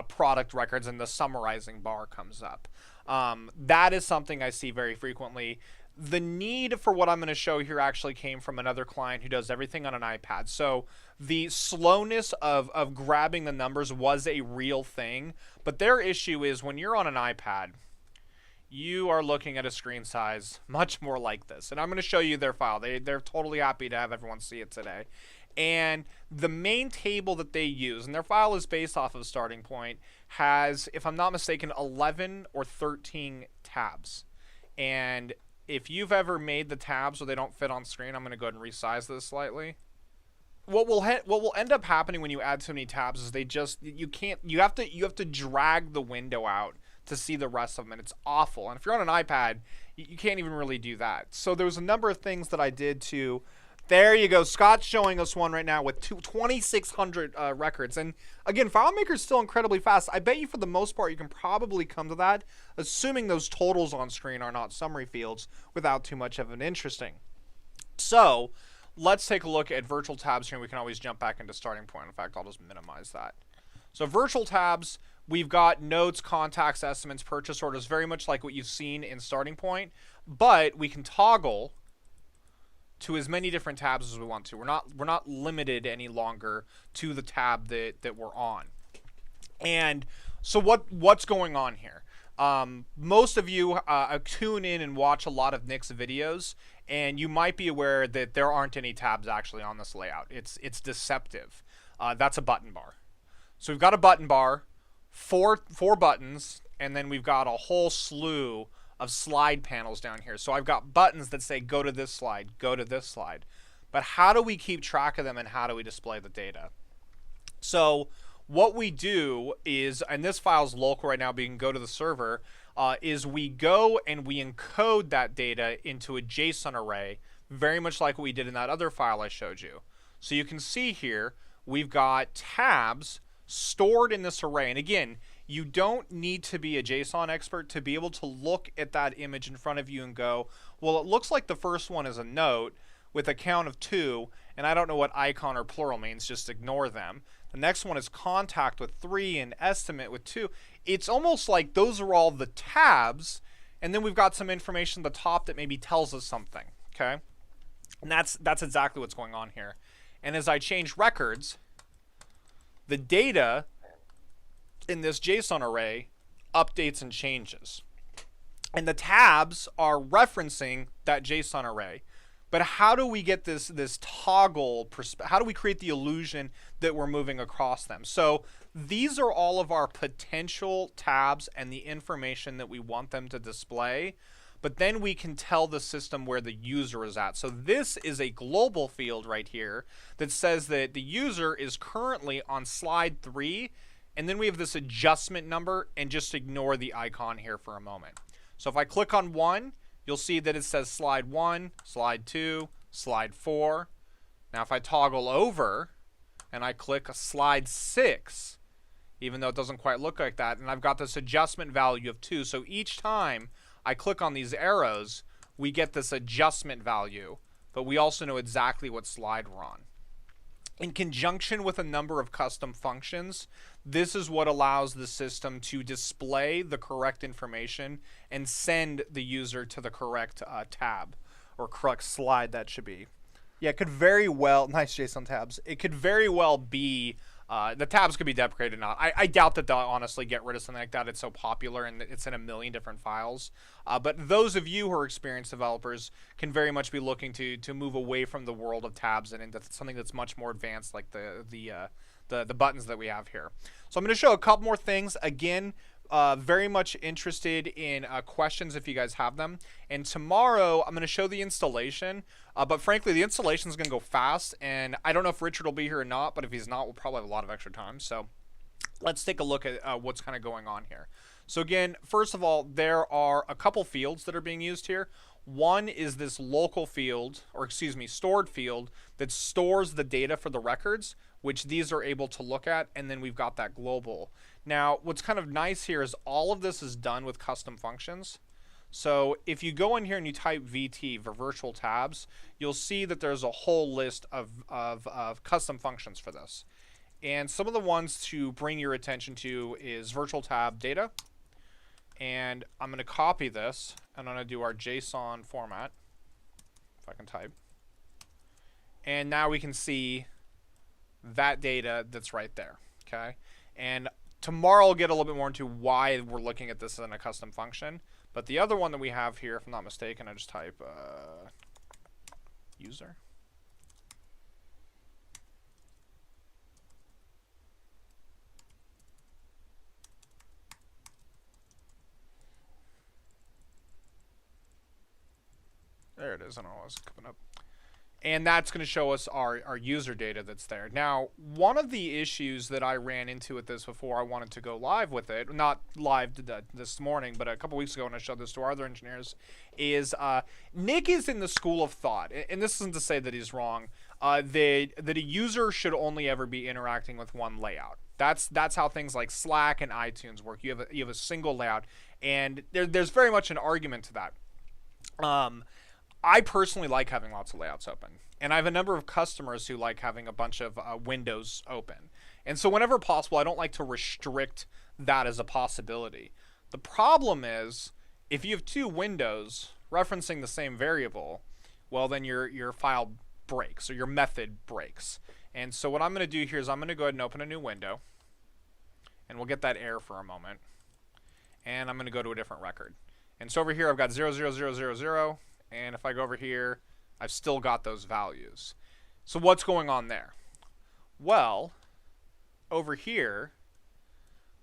product records, and the summarizing bar comes up. That is something I see very frequently. The need for what I'm going to show here actually came from another client who does everything on an iPad. So the slowness of grabbing the numbers was a real thing, but their issue is when you're on an iPad, you are looking at a screen size much more like this. And I'm going to show you their file. They're totally happy to have everyone see it today. And the main table that they use, and their file is based off of starting point, has, if I'm not mistaken, 11 or 13 tabs. And if you've ever made the tabs where they don't fit on screen, I'm going to go ahead and resize this slightly. What will end up happening when you add so many tabs is you have to drag the window out to see the rest of them, and it's awful. And if you're on an iPad, you can't even really do that. So there was a number of things that I did to. There you go. Scott's showing us one right now with 2,600 records. And again, FileMaker is still incredibly fast. I bet you for the most part you can probably come to that, assuming those totals on screen are not summary fields, without too much of an interesting. So let's take a look at virtual tabs here, and we can always jump back into starting point. In fact, I'll just minimize that. So virtual tabs, we've got notes, contacts, estimates, purchase orders, very much like what you've seen in starting point, but we can toggle to as many different tabs as we want to. We're not limited any longer to the tab that we're on. And so what's going on here? Most of you tune in and watch a lot of Nick's videos, and you might be aware that there aren't any tabs actually on this layout. It's deceptive. That's a button bar. So we've got a button bar, four buttons, and then we've got a whole slew of slide panels down here. So I've got buttons that say go to this slide, go to this slide. But how do we keep track of them, and how do we display the data? So what we do is, and this file's local right now, but you can go to the server, is we go and we encode that data into a JSON array, very much like what we did in that other file I showed you. So you can see here, we've got tabs stored in this array. And again, you don't need to be a JSON expert to be able to look at that image in front of you and go, well, it looks like the first one is a note with a count of 2, and I don't know what icon or plural means, just ignore them. The next one is contact with 3 and estimate with 2. It's almost like those are all the tabs, and then we've got some information at the top that maybe tells us something, okay? And that's exactly what's going on here. And as I change records, the data in this JSON array updates and changes. And the tabs are referencing that JSON array. But how do we get this toggle, how do we create the illusion that we're moving across them? So these are all of our potential tabs and the information that we want them to display. But then we can tell the system where the user is at. So this is a global field right here that says that the user is currently on slide 3. And then we have this adjustment number, and just ignore the icon here for a moment. So if I click on 1, you'll see that it says slide 1, slide 2, slide 4. Now if I toggle over and I click slide 6, even though it doesn't quite look like that, and I've got this adjustment value of 2. So each time I click on these arrows, we get this adjustment value, but we also know exactly what slide we're on. In conjunction with a number of custom functions, this is what allows the system to display the correct information and send the user to the correct tab, or correct slide that should be. Yeah, it could very well, nice JSON tabs, it could very well be, the tabs could be deprecated or not. I doubt that they'll honestly get rid of something like that. It's so popular and it's in a million different files. But those of you who are experienced developers can very much be looking to move away from the world of tabs and into something that's much more advanced, like the the buttons that we have here. So I'm going to show a couple more things. Again, very much interested in questions if you guys have them. And tomorrow I'm going to show the installation. But frankly, the installation is going to go fast. And I don't know if Richard will be here or not. But if he's not, we'll probably have a lot of extra time. So let's take a look at what's kind of going on here. So again, first of all, there are a couple fields that are being used here. One is this local field, or excuse me, stored field that stores the data for the records, which these are able to look at, and then we've got that global. Now, what's kind of nice here is all of this is done with custom functions. So if you go in here and you type VT for virtual tabs, you'll see that there's a whole list of custom functions for this. And some of the ones to bring your attention to is virtual tab data. And I'm going to copy this, and I'm going to do our JSON format, if I can type. And now we can see that data that's right there, okay? And tomorrow I'll get a little bit more into why we're looking at this in a custom function. But the other one that we have here, if I'm not mistaken, I just type user. There it is. I don't know what's coming up. And that's going to show us our user data that's there. Now, one of the issues that I ran into with this before I wanted to go live with it, not live this morning, but a couple weeks ago when I showed this to our other engineers, is Nick is in the school of thought, and this isn't to say that he's wrong, that a user should only ever be interacting with one layout. That's how things like Slack and iTunes work. You have a single layout, and there's very much an argument to that. I personally like having lots of layouts open. And I have a number of customers who like having a bunch of windows open. And so whenever possible, I don't like to restrict that as a possibility. The problem is, if you have two windows referencing the same variable, well, then your file breaks, or your method breaks. And so what I'm going to do here is I'm going to go ahead and open a new window. And we'll get that error for a moment. And I'm going to go to a different record. And so over here, I've got 00000. And if I go over here, I've still got those values. So what's going on there? Well, over here,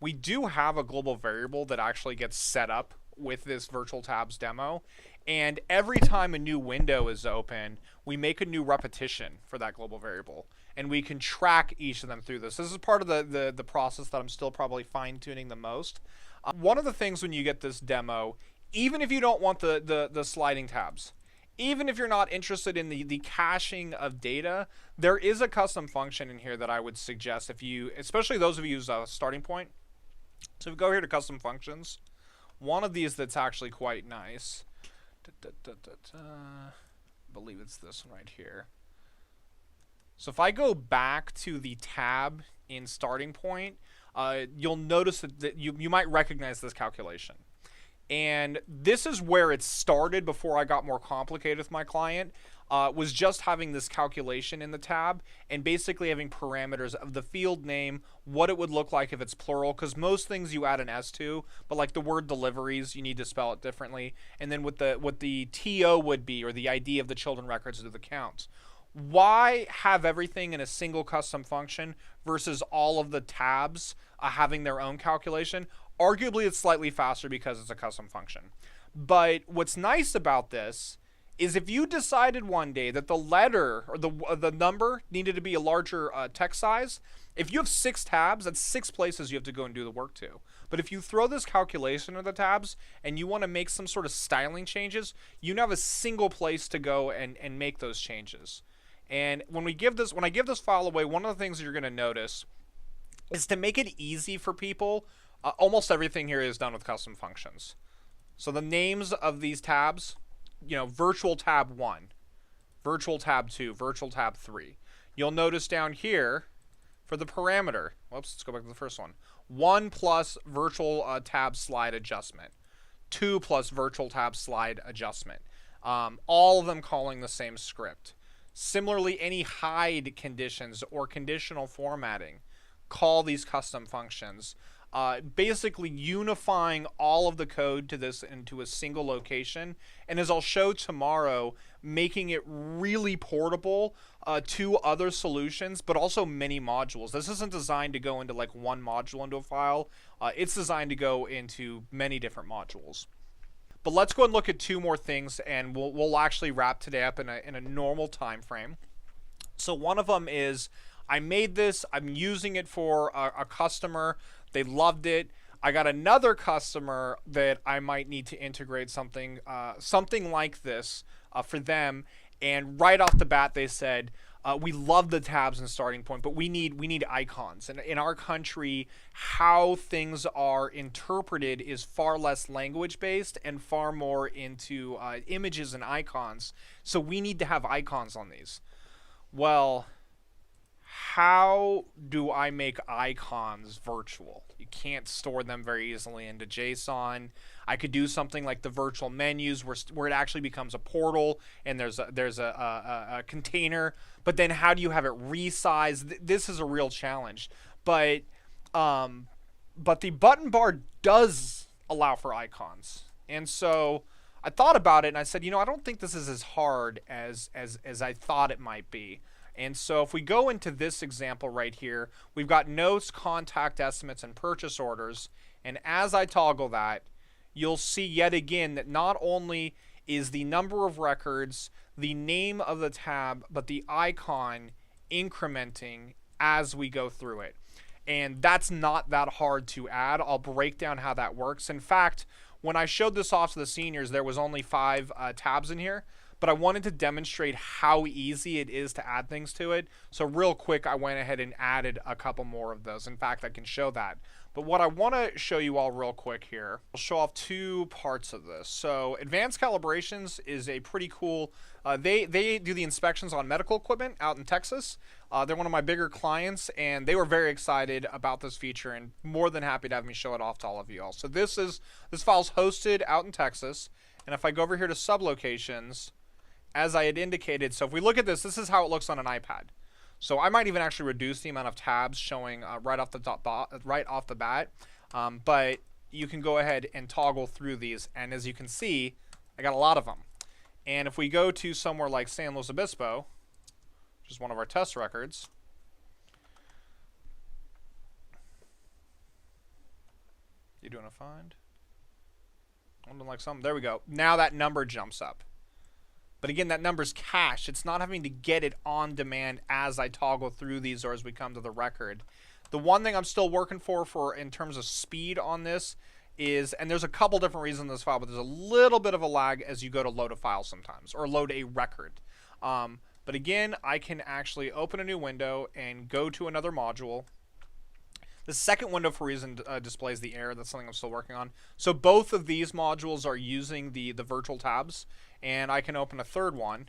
we do have a global variable that actually gets set up with this virtual tabs demo. And every time a new window is open, we make a new repetition for that global variable. And we can track each of them through this. This is part of the process that I'm still probably fine-tuning the most. One of the things when you get this demo, even if you don't want the sliding tabs, even if you're not interested in the caching of data, there is a custom function in here that I would suggest if you, especially those of you who use a starting point. So if we go here to custom functions, one of these that's actually quite nice, I believe it's this one right here. So if I go back to the tab in starting point, you'll notice that you might recognize this calculation. And this is where it started before I got more complicated with my client, was just having this calculation in the tab and basically having parameters of the field name, what it would look like if it's plural, because most things you add an S to, but like the word deliveries, you need to spell it differently. And then what the TO would be, or the ID of the children records of the counts. Why have everything in a single custom function versus all of the tabs having their own calculation? Arguably, it's slightly faster because it's a custom function. But what's nice about this is if you decided one day that the letter or the number needed to be a larger text size, if you have 6 tabs, that's 6 places you have to go and do the work to. But if you throw this calculation of the tabs and you want to make some sort of styling changes, you now have a single place to go and make those changes. And when I give this file away, one of the things that you're going to notice is to make it easy for people. Almost everything here is done with custom functions. So the names of these tabs, virtual tab 1, virtual tab 2, virtual tab 3. You'll notice down here for the parameter, let's go back to the first one. 1 plus virtual tab slide adjustment. 2 plus virtual tab slide adjustment. All of them calling the same script. Similarly, any hide conditions or conditional formatting, call these custom functions. basically unifying all of the code to this into a single location, and as I'll show tomorrow, making it really portable to other solutions, but also many modules. This isn't designed to go into like one module into a file. It's designed to go into many different modules. But let's go and look at two more things, and we'll actually wrap today up in a normal time frame. So one of them is, I made this, I'm using it for a customer, they loved it. I got another customer that I might need to integrate something like this for them, and right off the bat they said, we love the tabs and starting point, but we need icons. And in our country, how things are interpreted is far less language based and far more into images and icons. So we need to have icons on these. Well, how do I make icons virtual? You can't store them very easily into JSON. I could do something like the virtual menus where it actually becomes a portal and there's a container, but then how do you have it resized? This is a real challenge. But the button bar does allow for icons. And so I thought about it and I said, I don't think this is as hard as I thought it might be. And so if we go into this example right here, we've got notes, contact estimates, and purchase orders. And as I toggle that, you'll see yet again that not only is the number of records, the name of the tab, but the icon incrementing as we go through it. And that's not that hard to add. I'll break down how that works. In fact, when I showed this off to the seniors, there was only 5 tabs in here. But I wanted to demonstrate how easy it is to add things to it. So real quick, I went ahead and added a couple more of those. In fact, I can show that. But what I want to show you all real quick here, I'll show off 2 parts of this. So Advanced Calibrations is a pretty cool, they do the inspections on medical equipment out in Texas. They're one of my bigger clients, and they were very excited about this feature and more than happy to have me show it off to all of you all. So this file's hosted out in Texas. And if I go over here to sublocations, as I had indicated, so if we look at this is how it looks on an iPad. So I might even actually reduce the amount of tabs showing right off the bat. But you can go ahead and toggle through these, and as you can see, I got a lot of them. And if we go to somewhere like San Luis Obispo, which is one of our test records, you doing a find? Something like something. There we go. Now that number jumps up. But again, that number's cached. It's not having to get it on demand as I toggle through these or as we come to the record. The one thing I'm still working for in terms of speed on this is, and there's a couple different reasons in this file, but there's a little bit of a lag as you go to load a file sometimes, or load a record. But again, I can actually open a new window and go to another module. The second window, for reason, displays the error. That's something I'm still working on. So both of these modules are using the virtual tabs, and I can open a third one,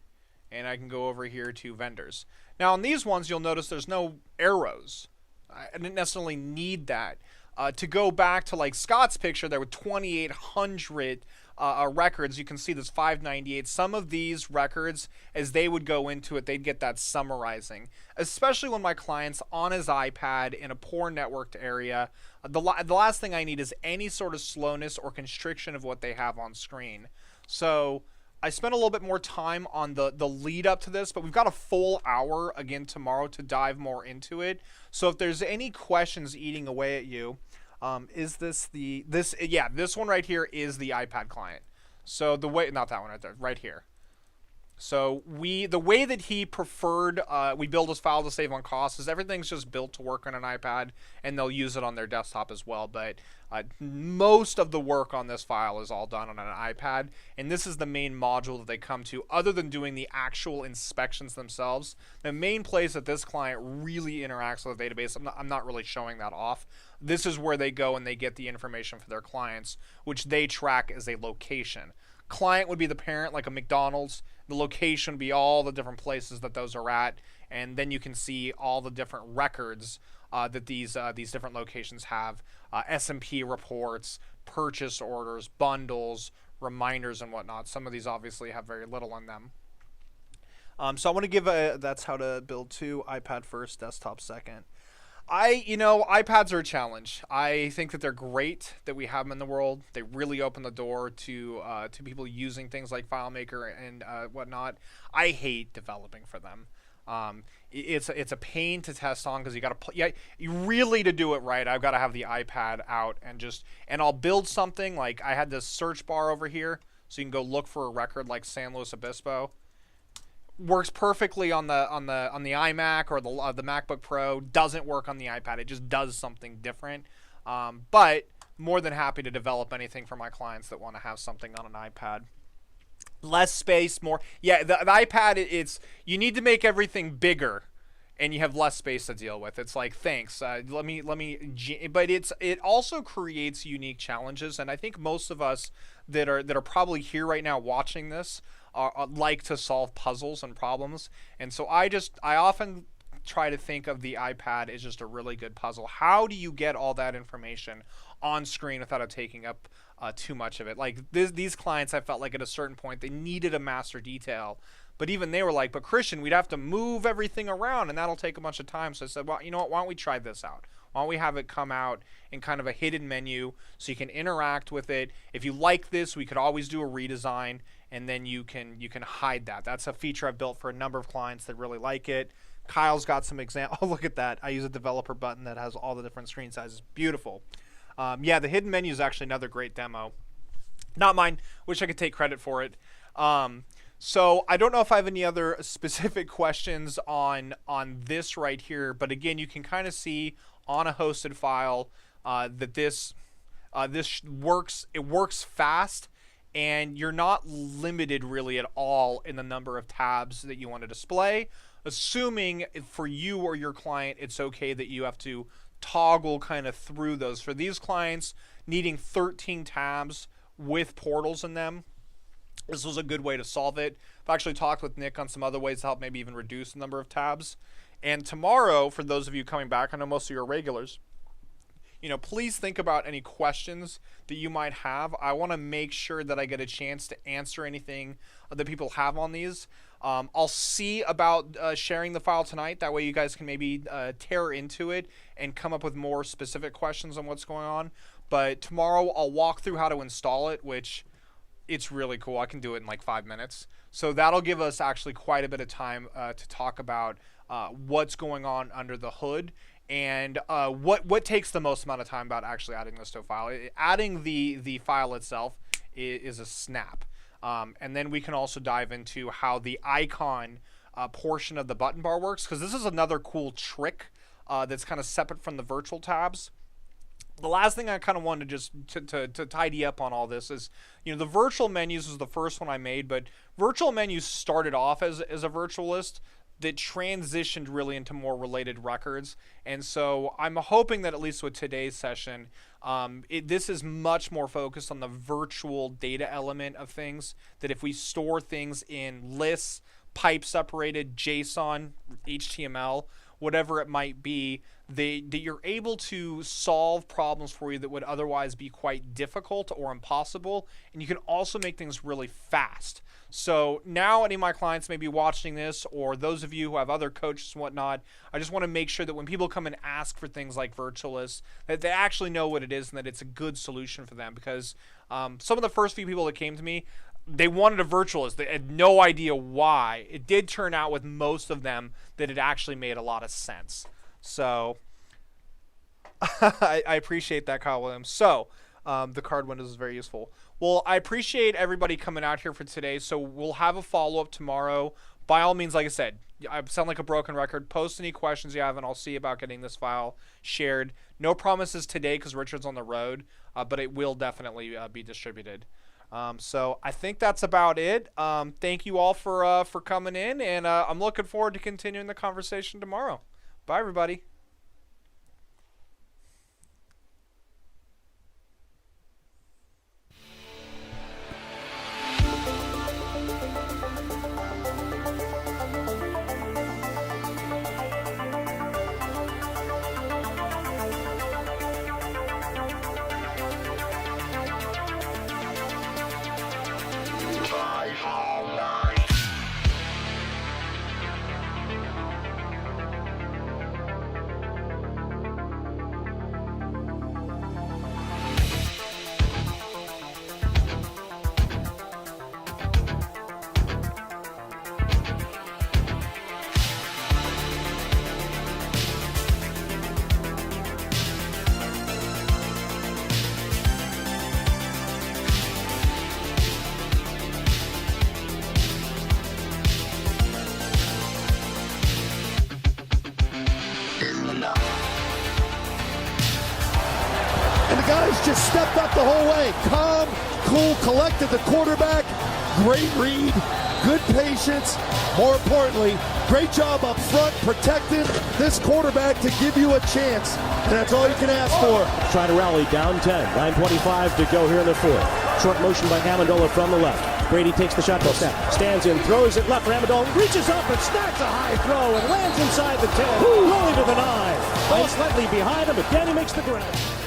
and I can go over here to vendors. Now on these ones, you'll notice there's no arrows. I didn't necessarily need that. To go back to like Scott's picture, there were 2,800 records. You can see there's 598. Some of these records, as they would go into it, they'd get that summarizing. Especially when my client's on his iPad in a poor networked area. The last thing I need is any sort of slowness or constriction of what they have on screen. So I spent a little bit more time on the lead up to this, but we've got a full hour again tomorrow to dive more into it. So if there's any questions eating away at you, is this this one right here is the iPad client. So the way, not that one right there, right here. So the way that he preferred we build his file to save on costs is everything's just built to work on an iPad, and they'll use it on their desktop as well. But most of the work on this file is all done on an iPad, and this is the main module that they come to. Other than doing the actual inspections themselves, the main place that this client really interacts with the database, I'm not really showing that off. This is where they go and they get the information for their clients, which they track as a location. Client would be the parent, like a McDonald's. The location would be all the different places that those are at, and then you can see all the different records that these different locations have. S&P reports, purchase orders, bundles, reminders, and whatnot. Some of these obviously have very little in them. So I want to give that's how to build 2, iPad first, desktop second. iPads are a challenge. I think that they're great that we have them in the world. They really open the door to people using things like FileMaker and whatnot. I hate developing for them. It's a pain to test on because you got to you really, to do it right, I've got to have the iPad out and I'll build something like I had this search bar over here, so you can go look for a record like San Luis Obispo. Works perfectly on the iMac or the MacBook Pro. Doesn't work on the iPad. It just does something different. But more than happy to develop anything for my clients that want to have something on an iPad. Less space, more. Yeah, the iPad, you need to make everything bigger, and you have less space to deal with. It's like, thanks. Let me. But it also creates unique challenges, and I think most of us that are probably here right now watching this like to solve puzzles and problems, and so I often try to think of the iPad as just a really good puzzle. How do you get all that information on screen without it taking up too much of it? Like these clients, I felt like at a certain point they needed a master detail, but even they were like, but Kristian, we'd have to move everything around and that'll take a bunch of time. So I said, well, you know what, why don't we try this out? Why don't we have it come out in kind of a hidden menu so you can interact with it? If you like this, we could always do a redesign, and then you can hide that. That's a feature I've built for a number of clients that really like it. Kyle's got some examples. Oh, look at that. I use a developer button that has all the different screen sizes. Beautiful. Yeah, the hidden menu is actually another great demo. Not mine. Wish I could take credit for it. So I don't know if I have any other specific questions on this right here, but again, you can kind of see on a hosted file that this works. It works fast, and you're not limited really at all in the number of tabs that you want to display, assuming for you or your client it's okay that you have to toggle kind of through those. For these clients needing 13 tabs with portals in them, this was a good way to solve it. I've actually talked with Nick on some other ways to help maybe even reduce the number of tabs. And tomorrow, for those of you coming back, I know most of you are regulars, please think about any questions that you might have. I want to make sure that I get a chance to answer anything that people have on these. I'll see about sharing the file tonight. That way you guys can maybe tear into it and come up with more specific questions on what's going on. But tomorrow I'll walk through how to install it, which it's really cool. I can do it in like 5 minutes. So that'll give us actually quite a bit of time to talk about what's going on under the hood and what takes the most amount of time about actually adding this to a file. Adding the file itself is a snap. And then we can also dive into how the icon portion of the button bar works, because this is another cool trick that's kind of separate from the virtual tabs. The last thing I kind of wanted to tidy up on all this is, the virtual menus was the first one I made, but virtual menus started off as a virtualist that transitioned really into more related records. And so I'm hoping that at least with today's session, this is much more focused on the virtual data element of things, that if we store things in lists, pipe separated, JSON, HTML, whatever it might be, that you're able to solve problems for you that would otherwise be quite difficult or impossible, and you can also make things really fast. So now any of my clients may be watching this, or those of you who have other coaches and whatnot, I just want to make sure that when people come and ask for things like virtualists, that they actually know what it is and that it's a good solution for them, because some of the first few people that came to me, they wanted a virtualist. They had no idea why. It did turn out with most of them that it actually made a lot of sense. So I appreciate that, Kyle Williams. So the card windows is very useful. Well, I appreciate everybody coming out here for today. So we'll have a follow-up tomorrow. By all means, like I said, I sound like a broken record. Post any questions you have, and I'll see about getting this file shared. No promises today because Richard's on the road, but it will definitely be distributed. So I think that's about it. Thank you all for coming in, and I'm looking forward to continuing the conversation tomorrow. Bye, everybody. the whole way. Calm, cool, collected, the quarterback. Great read, good patience. More importantly, great job up front protecting this quarterback to give you a chance. And that's all you can ask for. Try to rally down 10. 9:25 to go here in the fourth. Short motion by Amendola from the left. Brady takes the shotgun snap, stands in, throws it left for Amendola, reaches up and snacks a high throw and lands inside the 10, rolling to the 9. Ball slightly behind him, but Danny makes the grab.